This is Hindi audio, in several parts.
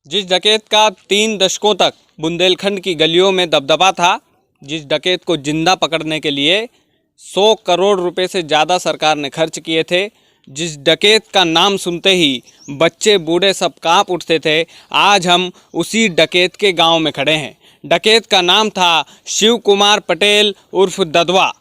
जिस डकैत का 3 दशकों तक बुंदेलखंड की गलियों में दबदबा था, जिस डकैत को जिंदा पकड़ने के लिए 100 करोड़ रुपए से ज़्यादा सरकार ने खर्च किए थे, जिस डकैत का नाम सुनते ही बच्चे बूढ़े सब कांप उठते थे, आज हम उसी डकैत के गांव में खड़े हैं। डकैत का नाम था शिव कुमार पटेल उर्फ ददवा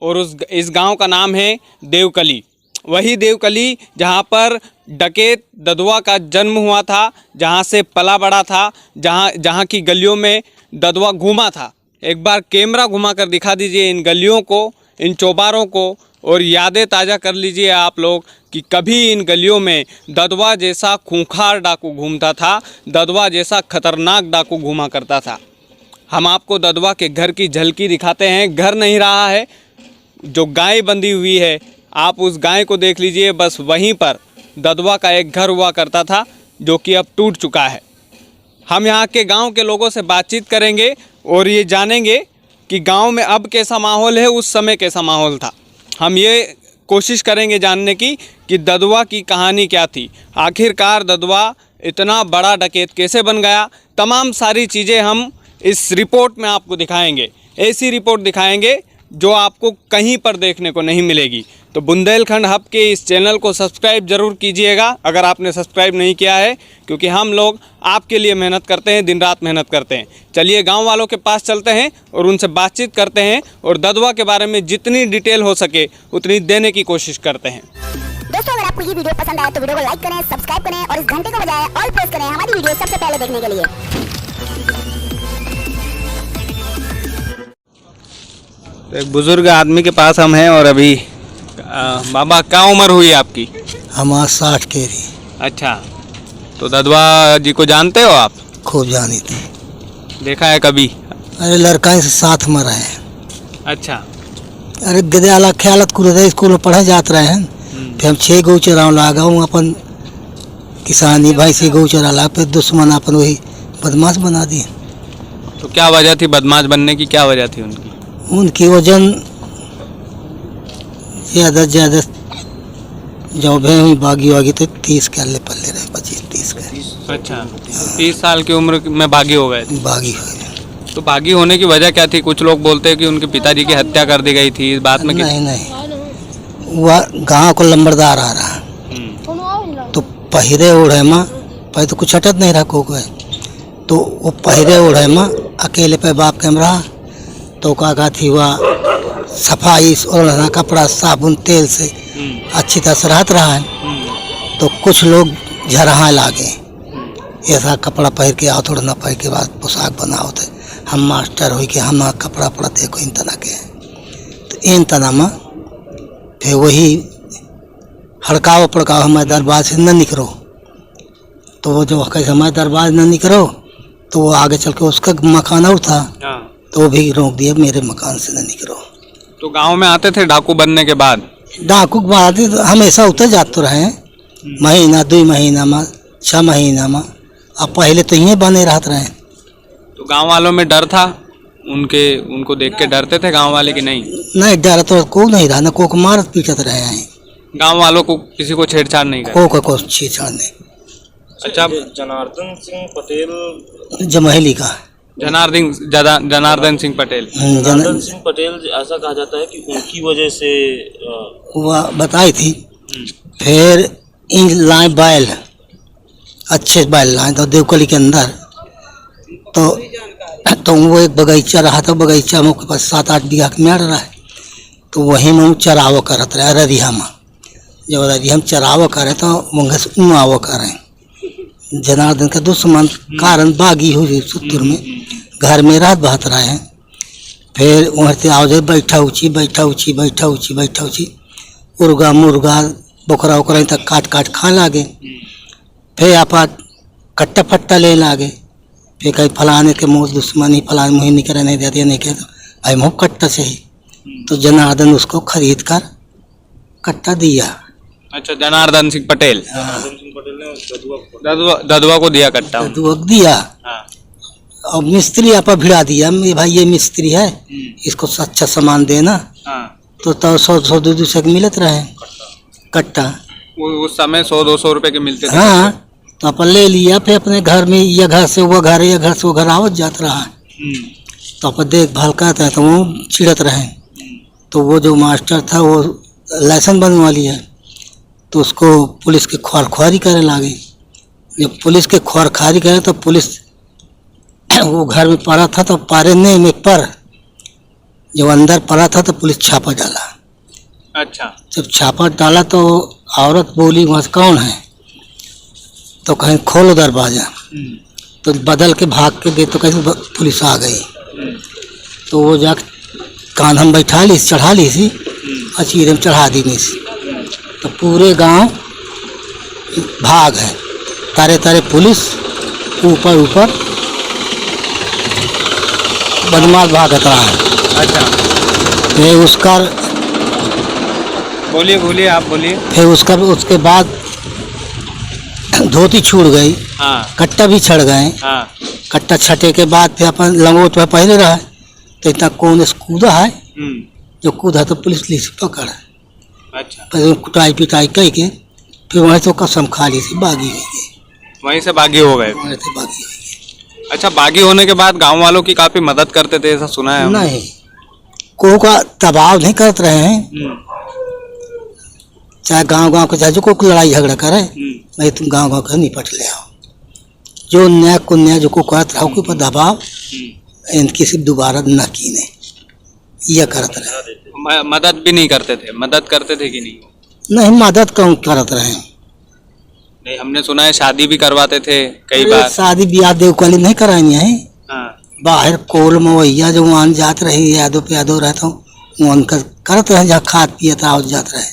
और इस गांव का नाम है देवकली। वही देवकली जहां पर डकैत ददवा का जन्म हुआ था, जहां से पला बड़ा था, जहां की गलियों में ददवा घूमा था। एक बार कैमरा घुमा कर दिखा दीजिए इन गलियों को, इन चौबारों को, और यादें ताज़ा कर लीजिए आप लोग कि कभी इन गलियों में ददवा जैसा खूंखार डाकू घूमता था, ददवा जैसा खतरनाक डाकू घूमा करता था। हम आपको ददवा के घर की झलकी दिखाते हैं। घर नहीं रहा है, जो गाय बंधी हुई है, आप उस गाय को देख लीजिए। बस वहीं पर ददवा का एक घर हुआ करता था, जो कि अब टूट चुका है। हम यहाँ के गांव के लोगों से बातचीत करेंगे और ये जानेंगे कि गांव में अब कैसा माहौल है, उस समय कैसा माहौल था। हम ये कोशिश करेंगे जानने की कि ददवा की कहानी क्या थी, आखिरकार ददवा इतना बड़ा डकैत कैसे बन गया। तमाम सारी चीज़ें हम इस रिपोर्ट में आपको दिखाएंगे। ऐसी रिपोर्ट दिखाएंगे जो आपको कहीं पर देखने को नहीं मिलेगी। तो बुंदेलखंड हब के इस चैनल को सब्सक्राइब ज़रूर कीजिएगा अगर आपने सब्सक्राइब नहीं किया है, क्योंकि हम लोग आपके लिए मेहनत करते हैं, दिन रात मेहनत करते हैं। चलिए गांव वालों के पास चलते हैं और उनसे बातचीत करते हैं और ददवा के बारे में जितनी डिटेल हो सके उतनी देने की कोशिश करते हैं। दोस्तों, अगर आपको ये वीडियो पसंद आए तो वीडियो को लाइक करें, सब्सक्राइब करें और इस घंटे को बजाय ऑल प्रेस करें हमारी वीडियो सबसे पहले देखने के लिए। तो एक बुजुर्ग आदमी के पास हम हैं और अभी बाबा क्या उम्र हुई आपकी? हमारा 60 के रही। अच्छा, तो ददवा जी को जानते हो आप? खूब जानी थी। देखा है कभी? अरे लड़का से साथ में रहे। अच्छा। अरे गदेला ख्यालत कुरे स्कूल में पढ़े जात रहे हैं। फिर हम 6 गौ चराव लागा हूँ अपन किसानी भाई से गौ चरा ला, फिर दुश्मन अपन वही बदमाश बना दिए। तो क्या वजह थी बदमाश बनने की, क्या वजह थी उनकी? उनकी वजन ज़्यादा जो भी हुई बागी वागी तो 30 के अल्ले पल्ले रहे, 25-30 के। अच्छा, 30 साल की उम्र में बागी हो गए? बागी हो गए। तो बागी होने की वजह क्या थी? कुछ लोग बोलते हैं कि उनके पिताजी की हत्या कर दी गई थी। इस बात में नहीं, वह गाँव को लंबरदार आ रहा तो पहरे ओढ़े माँ, पहले तो कुछ हटत नहीं रहा को गए, तो वो पहरे ओढ़े माँ अकेले पे बाप के रहा। तो का थी वह सफाई और कपड़ा साबुन तेल से अच्छी तरह से रहत रहा है। तो कुछ लोग झरहा लागे, ऐसा कपड़ा पहन के आओ, थोड़ा ना पहन के बाद पोशाक बनाओ थे। हम मास्टर हो के हम कपड़ा पड़ा देखो इन तना के, तो इन तना में फिर वही हड़काओ पड़काओ हमारे दरबार से न निकलो। तो वो जो कैसे हमारे दरबार न निकलो, तो वो आगे चल के उसका मकान और था, तो वो भी रोक दिया मेरे मकान से न निकलो। तो गांव में आते थे डाकू बनने के बाद? डाकू के बाद हमेशा उतर जाते रहे हैं, महीना 2 महीना में 6 महीना में। अब पहले तो यहीं बने रहते रहे। तो गांव वालों में डर था उनको देख के डरते थे गांव वाले कि नहीं? नहीं, डर तो को नहीं रहा, न को मारत पीटत रहे हैं। गांव वालों को किसी को छेड़छाड़ नहीं कर को छेड़छाड़ नहीं। अच्छा, जनार्दन सिंह पटेल जमहेली का जनार्दन सिंह पटेल। जनार्दन सिंह पटेल ऐसा कहा जाता है कि उनकी वजह से वह बताई थी। फिर इन लाए बैल, अच्छे बैल लाए तो देवकली के अंदर, तो वो एक बगीचा रहा था, बगीचा में के पास 7-8 बीघा के मेड़ रहा है। तो वहीं में हम चराव करत रहे ररिया में। जब ररिया हम चराव करे तो वहाँ से उमाव करें। जनार्दन का दुश्मन कारण बागी हुई सुतुर में घर में रात बहत रहे हैं। फिर वहाँ से आओ जाए बैठा ऊँची उर्गा मुर्गा बकरा उकरा तक काट खा लागे। फिर आप कट्टा फट्टा ले लागे। फिर कहीं फलाने के मुँह दुश्मनी फलाने मुँह नहीं करे, नहीं देते नहीं कहते भाई मुँह कट्टा चाहिए। तो जनार्दन उसको खरीद कर कट्टा दिया। अच्छा, जनार्दन सिंह पटेल ने ददवा को दिया कट्टा? ददवा दिया। और मिस्त्री आप भिड़ा दिया, भाई ये मिस्त्री है, इसको अच्छा सामान देना। तो 100-200 मिलत रहे कट्टा। उस समय 100-200 रुपए के मिलते थे। हाँ, तो अपन ले लिया, फिर अपने घर में ये घर से वो घर, ये घर से वो घर आवत जात रहा है। तो अपन देखभाल करते हैं तो वो चिड़त रहे। तो वो जो मास्टर था वो लाइसेंस बनवा लिया, तो उसको पुलिस के ख्वारख्वारी करे लागे। जब पुलिस के ख्वारख्वारी करे तो पुलिस वो घर में पड़ा था, तो पारने में पर जब अंदर पड़ा था तो पुलिस छापा डाला। अच्छा। जब छापा डाला तो औरत बोली वहाँ से कौन है, तो कहीं खोलो दरवाजा। तो बदल के भाग के गए तो कहीं पुलिस आ गई। तो वो जाके कान हम बैठा ली, चढ़ा ली सी, अचीरे में चढ़ा दी नहीं सी। तो पूरे गांव भाग है, तारे तारे पुलिस ऊपर ऊपर बदमाश भागत रहा है। अच्छा। फिर उसका बोलिए आप बोलिए। फिर उसके बाद धोती छूट गई, हाँ कट्टा भी छड़ गए। हाँ। कट्टा छटे के बाद फिर अपन लंगोट में पहले रहा, तो इतना कौन कूदा है, जो कूदा तो पुलिस ली से पकड़। अच्छा। फिर कुटाई पिटाई कह के फिर वहीं से कसम खा ली थी, बागी हो गई, वहीं से बागी हो गए। वहीं से बागी हो गई। अच्छा, बागी होने के बाद गांव वालों की काफी मदद करते थे, ऐसा सुना है हमने। नहीं, कोई का दबाव नहीं करते रहे हैं, चाहे गांव के चाहे जो कोई लड़ाई झगड़ा करे, भाई तुम गांव के निपट ले आओ। जो न्याय को न्याय जो को करत रहो, कोई पर दबाव इनकी सिर्फ दोबारा न कीने, यह करते रहे। मदद भी नहीं करते थे? मदद करते थे कि नहीं? नहीं, मदद कौन करत रहे। नहीं, हमने सुना है शादी भी करवाते थे कई बार। शादी ब्याह देवकाली नहीं कराई है। हाँ। बाहर कोल मवैया जो वहाँ जात रही, यादों पे यादों रहता हूँ उनका करत रहे, जहाँ खाद पियत आवत जात रहे।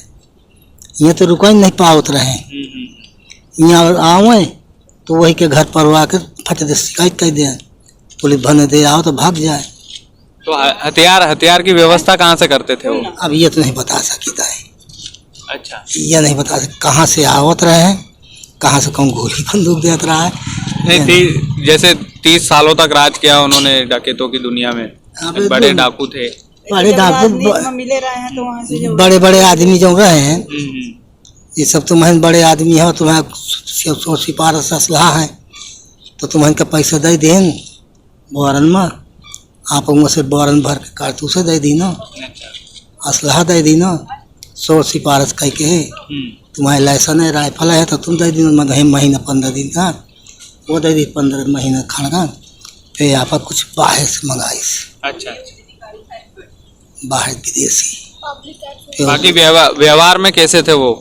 यहाँ तो रुका नहीं पावत रहे, यहाँ आवे तो वही के घर पर आके फट दे शिकायत कर दे, पुलिस भरने दे आओ तो भाग जाए। तो हथियार की व्यवस्था कहाँ से करते थे वो? अब ये तो नहीं बता सकता है। अच्छा। ये नहीं बता सकता कहाँ से आवत रहे हैं, कहाँ से कौन गोली बंदूक देत रहा है। नहीं, जैसे 30 सालों तक राज किया उन्होंने डकैतों की दुनिया में, बड़े डाकू थे। बड़े डाकू मिले रहे हैं, तो वहाँ से बड़े बड़े आदमी जो रहे हैं, ये सब तुम्हारे बड़े आदमी हो, तुम्हारे सिपारस असलाह है, तो तुम्हारे का पैसा दे दें बोरन में, आप से बोरन भर के कारतूस दे दी ना, असलाह दे दी ना, 100 सिपारस कह के तुम्हारे लाइसेंस है, राइफल है, तो तुम दे दी महीना 15 दिन का, वो दे दी 15 महीना खड़गा। फिर आप कुछ बाहर से मंगाई। अच्छा। बाहर विदेशी। बाकी व्यवहार में कैसे थे वो?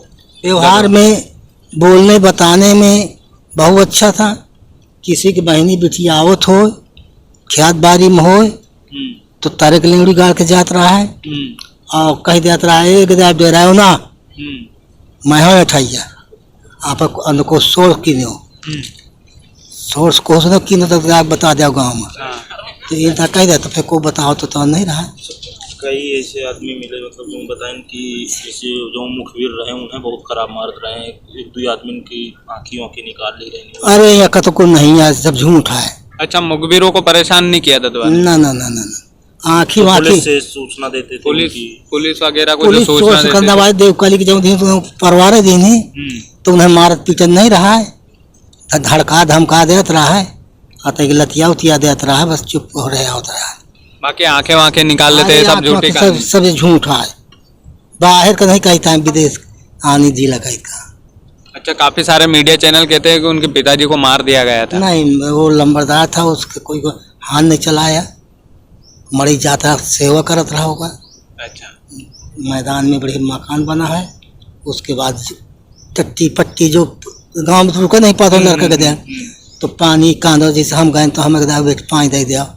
व्यवहार में बोलने बताने में बहुत अच्छा था। किसी की बहनी बिटिया आवत हो, खेत बाड़ी में हो, तो तारे के लेंगड़ी गाड़ के जात रहा है, और कह देता रहा है एक डेरा हो ना, मैं हो अठैया आप को सोर्स की हो, सोर्स को की तो आप बता दो गाँव में, तो ये कह दे तो फिर को बताओ तो नहीं रहा। कई ऐसे आदमी मिले, मतलब जो बताएं कि जैसे जो मुखबिर रहे उन्हें बहुत खराब मारत रहे हैं, एक दो आदमी की आँखी निकाल ली रही। अरे यहाँ का तो कोई नहीं है, सब झूठ है। अच्छा, मुखबिरों को परेशान नहीं किया था दोबारा? ना ना ना ना, आँखी पुलिस से सूचना देते थे, पुलिस वगैरह को पुलिस सूचना देते थे। देवकाली की जब परवारे देने तो उन्हें मारत पीटत नहीं रहा है, धड़का धमका देत रहा है, आते लतिया उतिया देत रहा है, बस चुप हो रहे होता है। बाकी आंखें निकाल लेते हैं, सब झूठी कहानी। सब झूठा है, बाहर का नहीं कहता है, विदेश आने जिला कहता। अच्छा, काफी सारे मीडिया चैनल कहते हैं कि उनके पिताजी को मार दिया गया था। नहीं, वो लंबरदार था, उसके कोई को हाथ नहीं चलाया, मरी जाता सेवा करत रहा होगा। अच्छा। मैदान में बड़े मकान बना है, उसके बाद टट्टी पट्टी जो गांव में रुका नहीं पाता लड़का के दे, तो पानी कांदो, जैसे हम गए तो हमें बेट पानी दे दिया,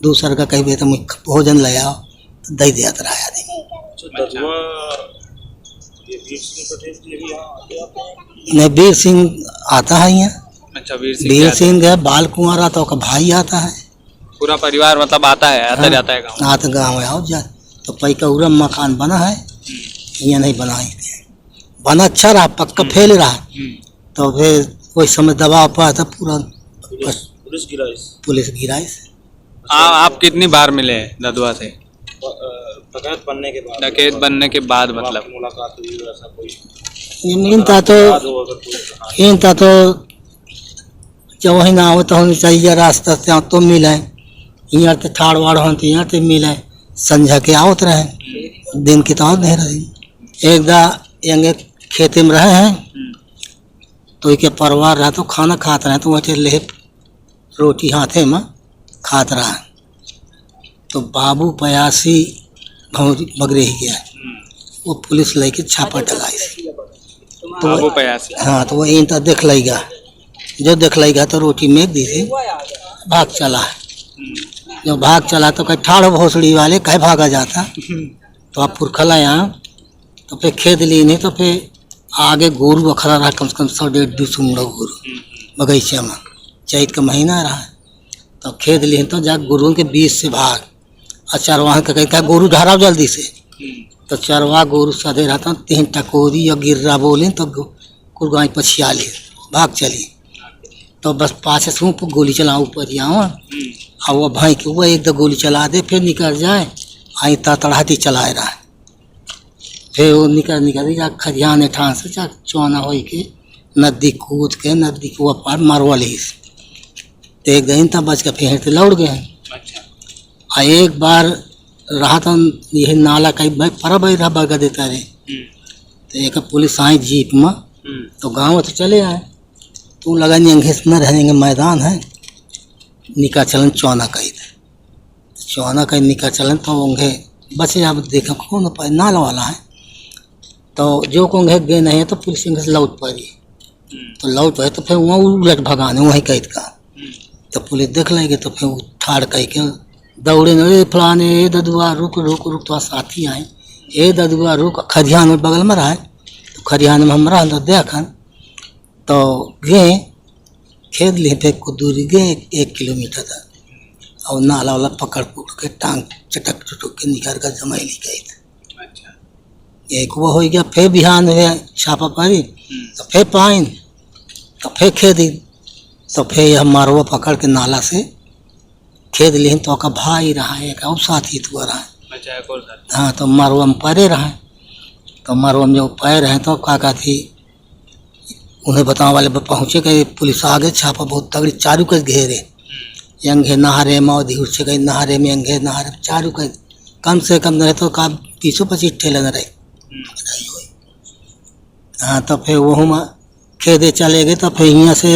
दूसर का कहीं तो भोजन ले आओ तो दे दिया रहा आदमी। नहीं, वीर सिंह आता है यहाँ। अच्छा, वीर सिंह है, बाल कुंवर आता है, भाई आता है, पूरा परिवार मतलब आता है, आता जाता है गाँव। आता गाँव आओ जा, तो पैका मकान बना है, यहाँ नहीं बनाए थे, बना अच्छा रहा, पक्का फैल रहा, तो फिर वही समय दबाव पड़ा था पूरा, पुलिस गिराई। आप कितनी बार मिले ददुआ से? डकैत बनने के बाद मतलब मुलाकात हुई, ऐसा कोई इनता तो वही ना हो तो हम चाहिए रास्ता से तो मिले यहाँ से ठाड़ वाड़ हो तो यहाँ से मिले संझा के आवत रहे दिन की तो नहीं रही। एक दा यंगे खेते में रहे हैं तो एक परिवार रहा तो खाना खाते रहे तो वैसे ले रोटी हाथे में खात रहा तो बाबू 85 बगरे ही गया वो पुलिस लेके छापा डलाई तो बाबू 85। हाँ तो वो इन तो देख लेगा जो देख लेगा तो रोटी मेघ दी थी भाग चला जो भाग चला तो कहीं ठाड़ भोसड़ी वाले कहीं भागा जाता तो आप पुरखला यहाँ तो फिर खेद ली नहीं तो फिर आगे गोरू अखड़ा रहा कम से कम 100-150 मुड़ा गोरू बगीचे में चैत का महीना रहा तो खेद ली तो जा गोरू के बीच से भाग और चरवाह का कहीं गोरू ढारा जल्दी से तो चरवा गोरू सदे रहता 3 टकोरी या गिर्रा बोले तो कुरगाई पछिया ली भाग चली तो बस पाछे से गोली चला ऊपर यहाँ और वो भाई के वो एक दो गोली चला दे फिर निकल जाए आई तड़ाती चलाए रहा फिर वो निकल जा खरियाने ठान से जा चौना हो के नदी कूद के नदी के पार मारवा ली तो एक दिन तब बच के फिर तो लौट गए। और एक बार रहा था यही नाला कहीं भाई पर भाई रहा बगा देता रहे तो एक पुलिस आई जीप में तो गाँव तो चले आए तो लगा नहीं अंघे न रहेंगे मैदान है निका चलन चौना कही थे चौना कहीं निका चलन तो अंघे बचे आप देखा कौन पाए नाला वाला है तो जो को अंघे गए नहीं है तो पुलिस अंघे से लौट पड़ी तो लौट पाए तो फिर वहाँ उलट भगाने वहीं कैद का तो पुलिस देख लेंगे तो फिर ठाड़ कह के दौड़े न फलाने ए ददुआ रुक रुक रुक तो साथी आए ए ददुआ रुक खरियान में बगल में रहा तो खरियान में हम रहा तो देखन तो गए खेद लिए पे को दूरी गए 1 किलोमीटर तक और नाला वाला पकड़ के टांग चटक चुटक के निकाल कर जमाई गई थी। एक वो हो गया फिर बिहान हुए छापा पारी तो फिर पाइन तो फिर खेदी तो फिर हम मारवा पकड़ के नाला से खेद लिए तो का भाई रहा एक और साथी तो रहा हाँ तो मारवा में पैरे रहा तो मारवा में जो पैर रहे तो काका थी उन्हें बताने वाले पहुँचे गए पुलिस आ गए छापा बहुत तगड़ी चारू के घेरे अंघे नहारे में और से गए नहारे में अंघे नहारे चारू के कम से कम रहे तो का 20-25 ठेले न रहे। हाँ तो फिर वह में खेदे चले गए तो फिर यहाँ से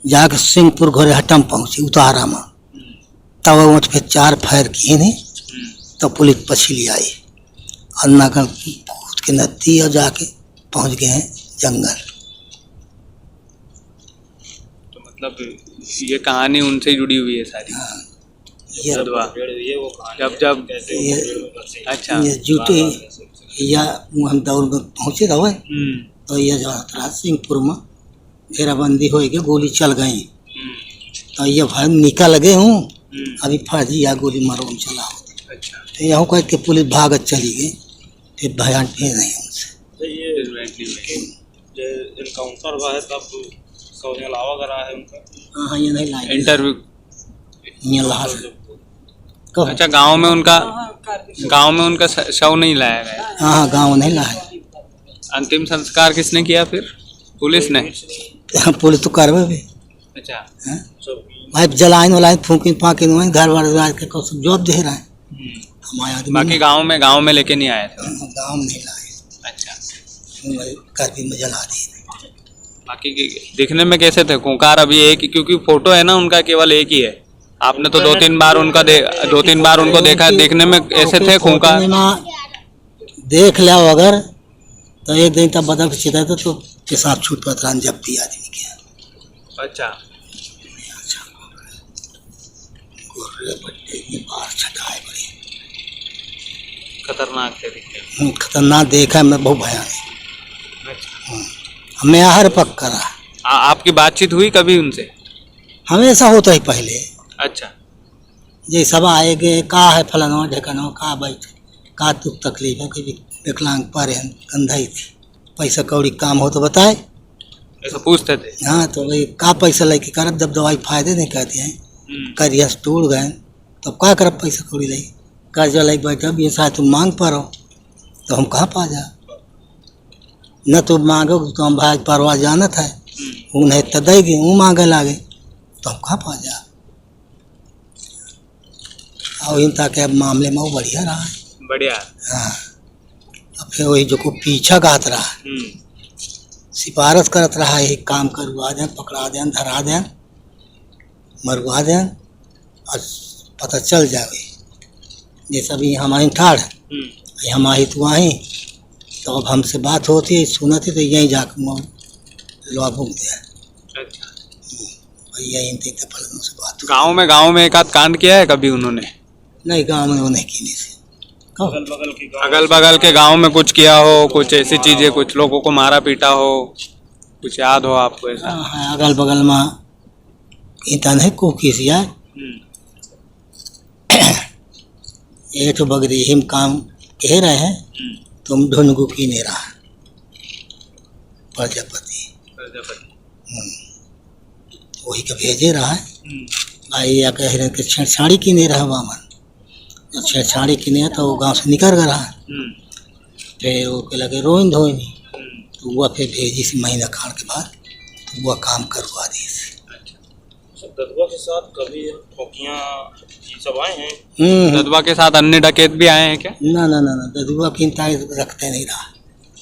जाके सिंहपुर घरे हटम पहुँची उतारा में तब वहाँ फिर 4 फायर किए नहीं तो पुलिस पछली आई अन्ना कर कूद के नदी और जाके पहुँच गए हैं जंगल। तो मतलब ये कहानी उनसे जुड़ी हुई है सारी। हाँ, जब अच्छा ये जूते या हम दौड़ में पहुँचे रहे तो ये जो रहा सिंहपुर में घेराबंदी हो गई गोली चल गई तो ये भाई निकल गए हूँ अभी फर्जी या गोली मारो हम चला हो तो यहाँ कह के पुलिस भागत चली गई फिर बयान फिर नहीं उनसे इनकाउंटर हुआ है तब सोने अलावा करा है उनका। हाँ ये नहीं लाए इंटरव्यू ये ला अच्छा गांव में उनका शव नहीं लाया गया। हाँ गाँव नहीं लाए। अंतिम संस्कार किसने किया फिर पुलिस ने? पुलिस तो करवे भी अच्छा भाई जलाइन वलाइन फूकिन फाकिन घर वाले के सब जॉब दे रहा है हमारे आदमी बाकी गांव में लेके नहीं आए थे। गाँव में नहीं लाए अच्छा करवी में जला दिए। बाकी दिखने में कैसे थे खूंखार? अभी एक ही क्योंकि फोटो है ना उनका केवल एक ही है। आपने तो 2-3 बार उनको देखा देखने में ऐसे थे खूंखार? देख लिया अगर तो एक दिन तब बदल चिता तो पेशाब छूट पड़ा जब भी आदमी के। अच्छा खतरनाक थे। खतरनाक देखा मैं बहुत भयानक। हमें हर पक करा। आपकी बातचीत हुई कभी उनसे? हमेशा होता ही पहले। अच्छा जे सब आएगे का है फलाना ढेकाना का बैठ का दुख तकलीफ है कभी विकलांग पारे कंधाई थी पैसा कौड़ी काम हो तो बताए ऐसा पूछते थे। हाँ तो भाई का पैसा लेके करब जब दवाई फायदे नहीं करते हैं करिया से टूट गए तो क्या करब पैसा कौड़ी ले कर्जा लेके बैठे अब ये शायद तुम मांग पारो तो हम कहाँ पा जा न तो मांगो तो हम भाई परवा जाना था उन्हें तो दे दी, वो मांगे लागे तो हम कहाँ पा जा। और इन ताकि अब मामले में वो बढ़िया रहा है। बढ़िया। हाँ, अब फिर वही जो को पीछा गात रहा, सिफारिश करत रहा, एक काम करवा दें, पकड़ा दें, धरा दें, मरवा दें और पता चल जाए। जैसा भी हमारी ठाड़ हमारी तो आई, तो अब हमसे बात होती है, सुनती तो यहीं जाकर लोहा भूख दिया। अच्छा। यहीं से बात हुई। गांव में एक आध कांड किया है कभी उन्होंने? नहीं, गांव में वो नहीं की नहीं से। अगल बगल के गांव में कुछ किया हो, कुछ ऐसी चीजें, कुछ लोगों को मारा पीटा हो, कुछ याद हो आपको ऐसा? हाँ, अगल बगल में इतना नहीं को किसिया ये तो बगरी हिम काम कह रहे हैं, तुम ढूंढगु की नहीं रहा प्रजापति वही का भेजे रहा है भाई, या कह रहे कि छेड़छाड़ी की नहीं रहा वामन, जब छेड़छाड़ी की नहीं तो वो गांव से निकल गया। फिर वो के लगे रोइन धोइनी, तो वह फिर भेजी से महीना खान के बाद तो वह काम करवा दी। ददुआ के साथ कभी ठोकियां ये सब आए हैं? ददुआ के साथ अन्य डकैत भी आए हैं क्या? ना ना ना ना, ददुआ की रखते नहीं रहा।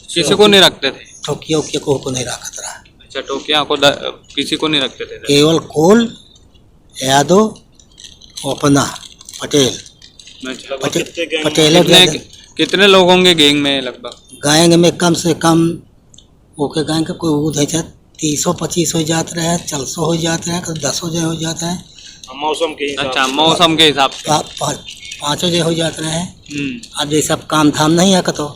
किसी को नहीं रखते थे? ठोकिया उकिया को नहीं रखत रहा। अच्छा, टोकिया को किसी को नहीं रखते थे? केवल कोल यादव अपना पटेल पटेल कितने लोग होंगे गैंग में लगभग? गैंग में कम से कम ओके गैंग का कोई उद है 300-25 हो जाते रहे, 400 हो जाते हैं, 10 हो जाते हैं मौसम के हिसाब। अच्छा, मौसम के हिसाब से 5 हो जाते रहे। अब ये सब काम धाम नहीं है तो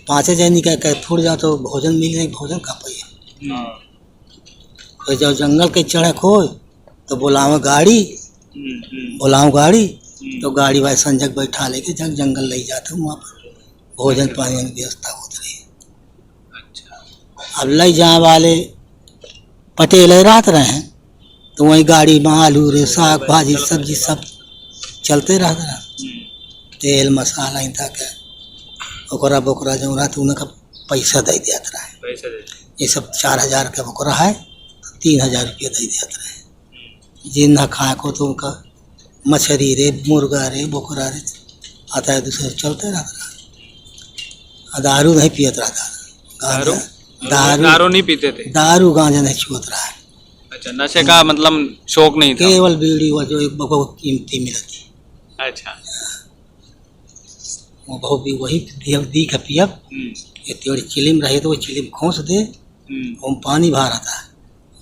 5 निकल के फूट जाओ तो भोजन मिल नहीं, भोजन का पाइए। कोई जब जंगल के चढ़े खोए तो बुलाओ गाड़ी, तो गाड़ी भाई संजग बैठा लेके जब जंगल ले जाते वहाँ पर भोजन पानी की व्यवस्था होती रही। अब ले जाए वाले पटेल रात रहे हैं तो वही गाड़ी में आलू रे साग भाजी सब्जी सब चलते रहते रहे, तेल मसाला इंता के ओकरा बोकरा जो रहा तो उनका पैसा दे दिया रहा। ये सब 4000 का बोकरा है तो 3000 रुपया दे दिया रहा। जिन न खाए को तो उनका मछली रे मुर्गा रे बोकरा रे आता है, दूसरे चलते रहता रहा। दारू नहीं पियत रहा, दारू नहीं पीते थे? दारू गांजा नहीं छूत रहा है। अच्छा, नशे का मतलब शौक नहीं था? केवल बीड़ी वो जो एक बहुत कीमती मिलती। अच्छा, वो बहुत भी वही दी का पियब ये तेरी चिलिम रहे तो वो चिलिम खोस दे, हम पानी भर आता है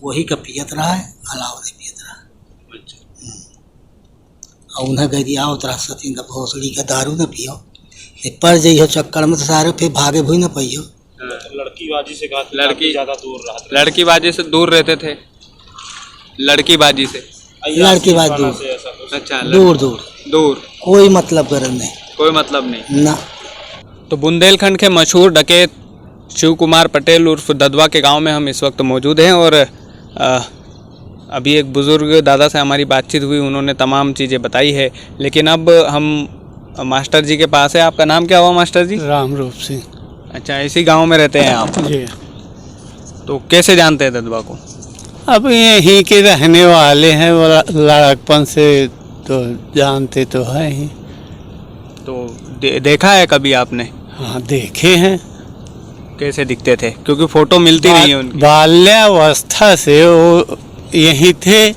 वही का पियत रहा है, अलावा नहीं पियत रहा। और उन्हें कह दिया आओ तरा सतीन का भोसड़ी का दारू न पियो, पर जइयो चक्कर में तो सारे फिर भागे भूई न पाइयो। लड़कीबाजी से कहा, ज्यादा दूर रहा। लड़कीबाजी से दूर रहते थे? लड़कीबाजी से दूर। अच्छा, दूर कोई मतलब गरज नहीं, कोई मतलब नहीं ना। तो बुंदेलखंड के मशहूर डकैत शिव कुमार पटेल उर्फ ददवा के गांव में हम इस वक्त मौजूद हैं और अभी एक बुज़ुर्ग दादा से हमारी बातचीत हुई, उन्होंने तमाम चीज़ें बताई है। लेकिन अब हम मास्टर जी के पास है। आपका नाम क्या हुआ मास्टर जी? रामरूप सिंह। अच्छा, इसी गांव में रहते हैं आप? जी। तो कैसे जानते हैं ददवा को? अब यहीं के रहने वाले हैं, लड़कपन से तो जानते तो है ही। तो देखा है कभी आपने? हाँ, देखे हैं। कैसे दिखते थे? क्योंकि फोटो मिलती नहीं है उनकी। बाल्यावस्था से वो यहीं थे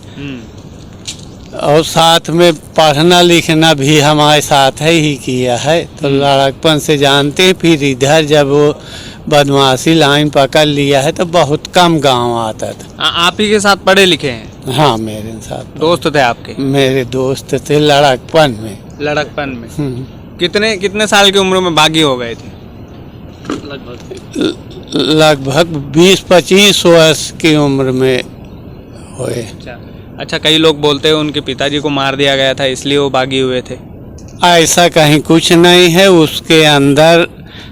और साथ में पढ़ना लिखना भी हमारे साथ ही किया है, तो लड़कपन से जानते। फिर इधर जब वो बदमाशी लाइन पकड़ लिया है तो बहुत कम गांव आता था। आप ही के साथ पढ़े लिखे हैं? हाँ, मेरे साथ दोस्त थे आपके? मेरे दोस्त थे लड़कपन में। कितने साल की उम्र में बागी हो गए थे? लगभग 20-25 वर्ष की उम्र में हुए। अच्छा, कई लोग बोलते हैं उनके पिताजी को मार दिया गया था इसलिए वो बागी हुए थे। ऐसा कहीं कुछ नहीं है, उसके अंदर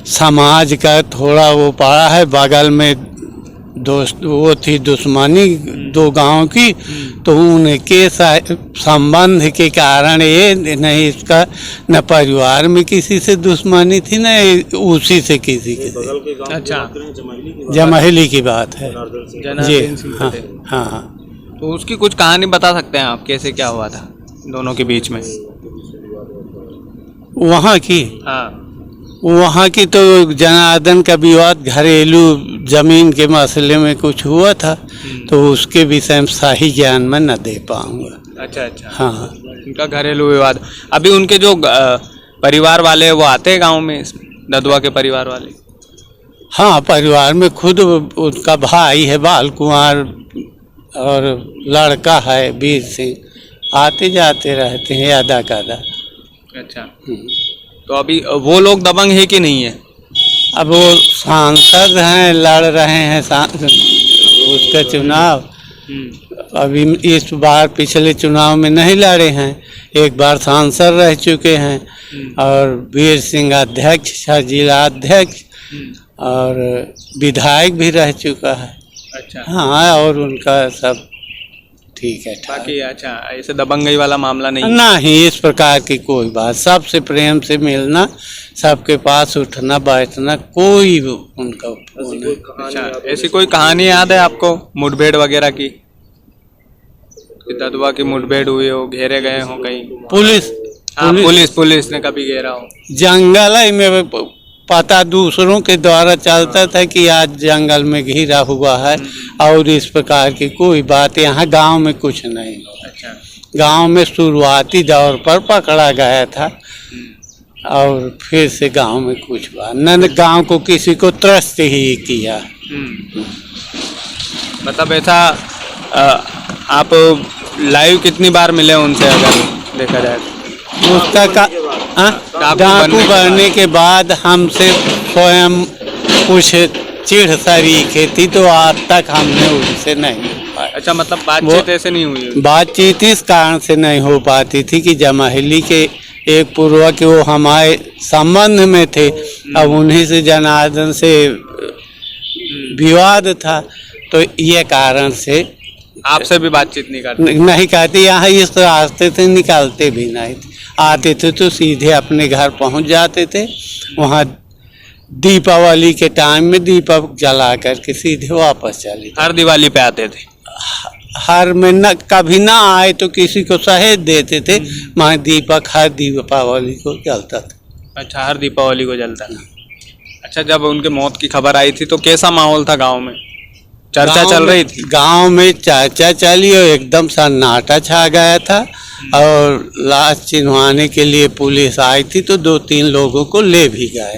समाज का थोड़ा वो पड़ा है। बगल में दोस्त वो थी दुश्मनी दो गांव की, तो उनके संबंध के कारण ये नहीं, इसका न परिवार में किसी से दुश्मनी थी न उसी से किसी के। बगल के गांव अच्छा। जमहेली की बात है जी। हाँ हाँ। तो उसकी कुछ कहानी बता सकते हैं आप, कैसे क्या हुआ था दोनों के बीच में? वहाँ की हाँ। वहाँ की तो जनार्दन का विवाद घरेलू जमीन के मसले में कुछ हुआ था, तो उसके विषय में सही ज्ञान मैं न दे पाऊंगा। अच्छा अच्छा। हाँ। उनका घरेलू विवाद। अभी उनके जो परिवार वाले हैं वो आते हैं गांव में, ददुआ के परिवार वाले? हाँ, परिवार में खुद उनका भाई है बाल कुमार और लड़का है वीर सिंह, आते जाते रहते हैं अदा कादा। अच्छा। तो अभी वो लोग दबंग है कि नहीं है? अब वो सांसद हैं, लड़ रहे हैं उसका चुनाव। अभी इस बार पिछले चुनाव में नहीं लड़े हैं, एक बार सांसद रह चुके हैं और वीर सिंह अध्यक्ष, जिला अध्यक्ष और विधायक भी रह चुका है। अच्छा। हाँ, और उनका सब ठीक है। बाकी अच्छा ऐसे दबंगई वाला मामला नहीं? नहीं, इस प्रकार की कोई बात, सबसे प्रेम से मिलना, सबके पास उठना बैठना, कोई उनका अच्छा। ऐसी कोई कहानी याद है आपको मुठभेड़ वगैरह की, कि ददुआ की मुठभेड़ हुई हो, घेरे गए हो कहीं? पुलिस ने कभी घेरा हो? जंगल है में पता दूसरों के द्वारा चलता था कि आज जंगल में घिरा हुआ है, और इस प्रकार की कोई बात यहाँ गांव में कुछ नहीं हुआ। अच्छा। गांव में शुरुआती दौर पर पकड़ा गया था और फिर से गांव में कुछ बात न, गांव को किसी को त्रस्त ही किया। मतलब ऐसा आप लाइव कितनी बार मिले उनसे अगर देखा जाए? उसका डाकू बनने के बाद हमसे स्वयं कुछ चिढ़ सरीखे थी, तो आज तक हमने उनसे नहीं हो पाया। अच्छा, मतलब बातचीत ऐसे नहीं हुई? बातचीत इस कारण से नहीं हो पाती थी कि जमहेली के एक पूर्वज के वो हमारे संबंध में थे, अब उन्हीं से जनार्दन से विवाद था, तो ये कारण से आपसे भी बातचीत नहीं करते? नहीं करते, यहाँ इस रास्ते से निकलते भी नहीं थे। आते थे तो सीधे अपने घर पहुंच जाते थे, वहाँ दीपावली के टाइम में दीपक जला करके सीधे वापस चले। हर दिवाली पे आते थे? हर में न, कभी ना आए तो किसी को सहेज देते थे, वहाँ दीपक हर दीपावली को जलता था। अच्छा, हर दीपावली को जलता था। अच्छा, जब उनके मौत की खबर आई थी तो कैसा माहौल था गांव में? चर्चा चल रही थी? गांव में चर्चा चली और एकदम सन्नाटा छा गया था, और लाश चिन्हवाने के लिए पुलिस आई थी तो 2-3 लोगों को ले भी गए,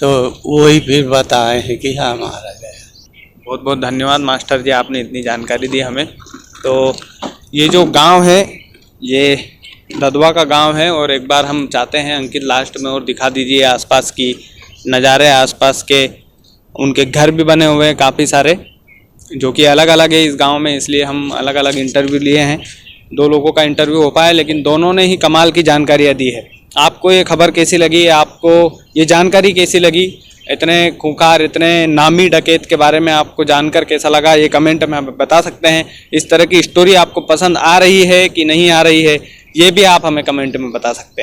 तो वही फिर बताए हैं कि हाँ मारा गया। बहुत बहुत धन्यवाद मास्टर जी, आपने इतनी जानकारी दी हमें। तो ये जो गांव है ये ददुआ का गांव है, और एक बार हम चाहते हैं अंकित लास्ट में और दिखा दीजिए आसपास की नज़ारे, आसपास के उनके घर भी बने हुए हैं काफ़ी सारे, जो कि अलग अलग है इस गांव में, इसलिए हम अलग अलग इंटरव्यू लिए हैं। 2 लोगों का इंटरव्यू हो पाया, लेकिन दोनों ने ही कमाल की जानकारियाँ दी है। आपको ये खबर कैसी लगी, आपको ये जानकारी कैसी लगी, इतने खूंखार, इतने नामी डकैत के बारे में आपको जानकर कैसा लगा, ये कमेंट में हमें बता सकते हैं। इस तरह की स्टोरी आपको पसंद आ रही है कि नहीं आ रही है, ये भी आप हमें कमेंट में बता सकते हैं।